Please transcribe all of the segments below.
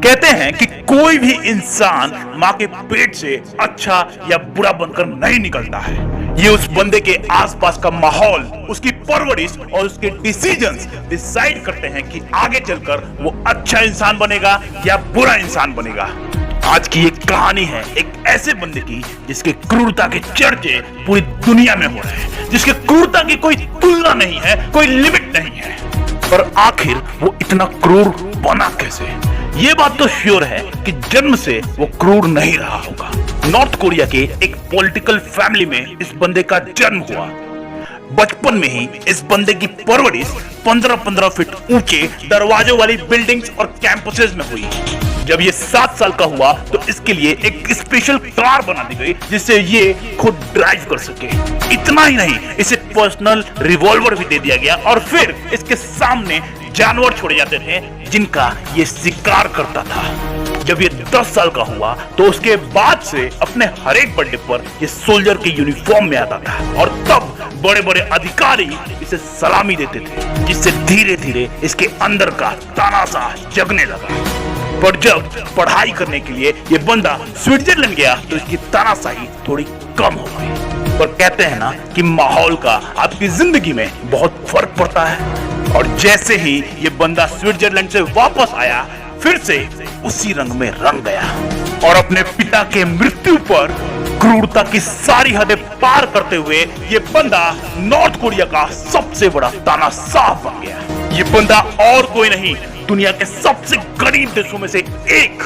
कहते हैं कि कोई भी इंसान माँ के पेट से अच्छा या बुरा बनकर नहीं निकलता है। ये उस बंदे के आसपास का माहौल, उसकी परवरिश और उसके डिसीजंस डिसाइड करते हैं कि आगे चलकर वो अच्छा इंसान बनेगा या बुरा इंसान बनेगा। आज की एक कहानी है एक ऐसे बंदे की जिसके क्रूरता के चर्चे पूरी दुनिया में हो रहे हैं, जिसके क्रूरता की कोई तुलना नहीं है, कोई लिमिट नहीं है। पर आखिर वो इतना क्रूर बना कैसे? ये बात तो श्योर है कि जन्म से वो क्रूर नहीं रहा होगा। नॉर्थ कोरिया के एक पॉलिटिकल फैमिली में इस बंदे का जन्म हुआ। बचपन में ही इस बंदे की परवरिश 15-15 फीट ऊंचे दरवाजों वाली बिल्डिंग्स और कैंपसेस में हुई। जब ये 7 साल का हुआ तो इसके लिए एक स्पेशल कार बना दी गई जिससे ये खुद ड्राइव कर सके। इतना ही नहीं, इसे पर्सनल रिवॉल्वर भी दे दिया गया और फिर इसके सामने जानवर छोड़े जाते थे जिनका ये शिकार करता था। जब ये 10 साल का हुआ तो उसके बाद से अपने हर एक बर्थडे पर ये सोल्जर के यूनिफॉर्म में आता था और तब बड़े बड़े अधिकारी इसे सलामी देते थे, जिससे धीरे धीरे इसके अंदर का तानाशाह जगने लगा। पर जब पढ़ाई करने के लिए ये बंदा स्विट्जरलैंड गया तो इसकी तानाशाही थोड़ी कम हो गई। पर कहते हैं ना कि माहौल का आपकी जिंदगी में बहुत फर्क पड़ता है। और जैसे ही ये बंदा स्विट्जरलैंड से वापस आया, फिर से उसी रंग में रंग गया और अपने पिता के मृत्यु पर क्रूरता की सारी हदें पार करते हुए ये बंदा नॉर्थ कोरिया का सबसे बड़ा तानाशाह बन गया। ये बंदा और कोई नहीं, दुनिया के सबसे गरीब देशों में से एक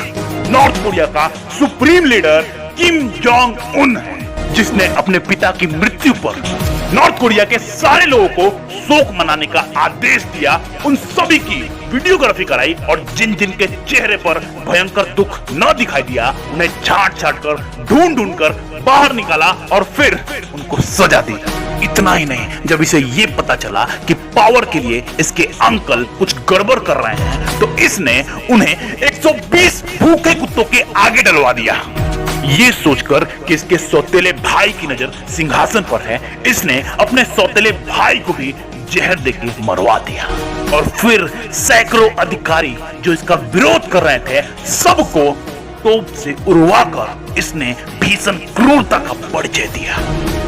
नॉर्थ कोरिया का supreme leader Kim Jong Un है, जिसने अपने पिता की मृत्यु पर नॉर्थ कोरिया के सारे लोगों को शोक मनाने का आदेश दिया। उन सभी की वीडियोग्राफी कराई और जिन जिन के चेहरे पर भयंकर दुख न दिखाई दिया उन्हें छांट छांट कर ढूंढ ढूंढ कर बाहर निकाला और फिर उनको सजा दी। इतना ही नहीं, जब इसे ये पता चला कि पावर के लिए इसके अंकल कुछ गड़बड़ कर रहे हैं तो इसने उन्हें 120 भूखे कुत्तों के आगे डलवा दिया। ये सोचकर कि इसके सौतेले भाई की नजर सिंहासन पर है, इसने अपने सौतेले भाई को भी जहर देके मरवा दिया। और फिर सैकड़ों अधिकारी जो इसका विरोध कर रहे थे सबको तोप से उड़वाकर इसने भीषण क्रूरता का परिचय दिया।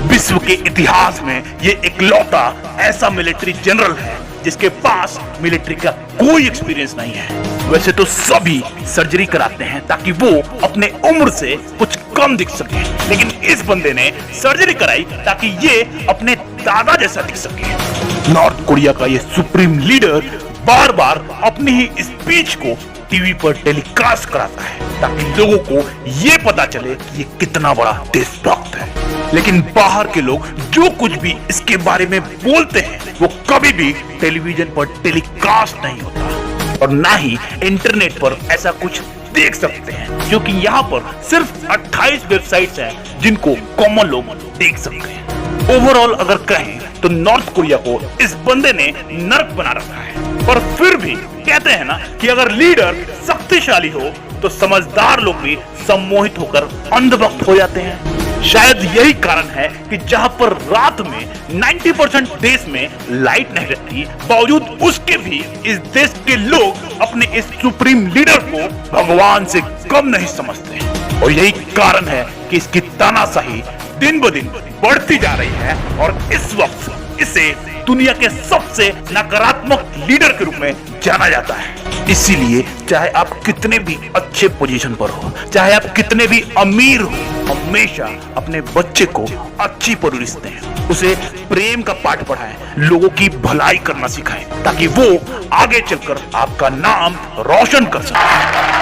विश्व के इतिहास में ये इकलौता ऐसा मिलिट्री जनरल है जिसके पास मिलिट्री का कोई एक्सपीरियंस नहीं है। वैसे तो सभी सर्जरी कराते हैं ताकि वो अपने उम्र से कुछ कम दिख सके, लेकिन इस बंदे ने सर्जरी कराई ताकि ये अपने दादा जैसा दिख सके। नॉर्थ कोरिया का ये सुप्रीम लीडर बार बार अपनी ही स्पीच को टीवी पर टेलीकास्ट कराता है ताकि लोगों को ये पता चले कि ये कितना बड़ा देशभक्त है। लेकिन बाहर के लोग जो कुछ भी इसके बारे में बोलते हैं वो कभी भी टेलीविजन पर टेलीकास्ट नहीं होता और ना ही इंटरनेट पर ऐसा कुछ देख सकते हैं, क्योंकि यहाँ पर सिर्फ 28 वेबसाइट्स हैं जिनको कॉमन लोग देख सकते हैं। ओवरऑल अगर कहें तो नॉर्थ कोरिया को इस बंदे ने नर्क बना रखा है। पर फिर भी कहते हैं ना कि अगर लीडर शक्तिशाली हो तो समझदार लोग भी सम्मोहित होकर अंधभक्त हो जाते हैं। शायद यही कारण है कि जहां पर रात में 90% देश में लाइट नहीं रहती, बावजूद उसके भी इस देश के लोग अपने इस सुप्रीम लीडर को भगवान से कम नहीं समझते। और यही कारण है कि इसकी तानाशाही दिन ब दिन बढ़ती जा रही है और इस वक्त इसे दुनिया के सबसे नकारात्मक लीडर के रूप में जाना जाता है। इसीलिए चाहे आप कितने भी अच्छे पोजीशन पर हो, चाहे आप कितने भी अमीर हो, हमेशा अपने बच्चे को अच्छी परवरिश दें, उसे प्रेम का पाठ पढ़ाएं, लोगों की भलाई करना सिखाएं ताकि वो आगे चलकर आपका नाम रोशन कर सके।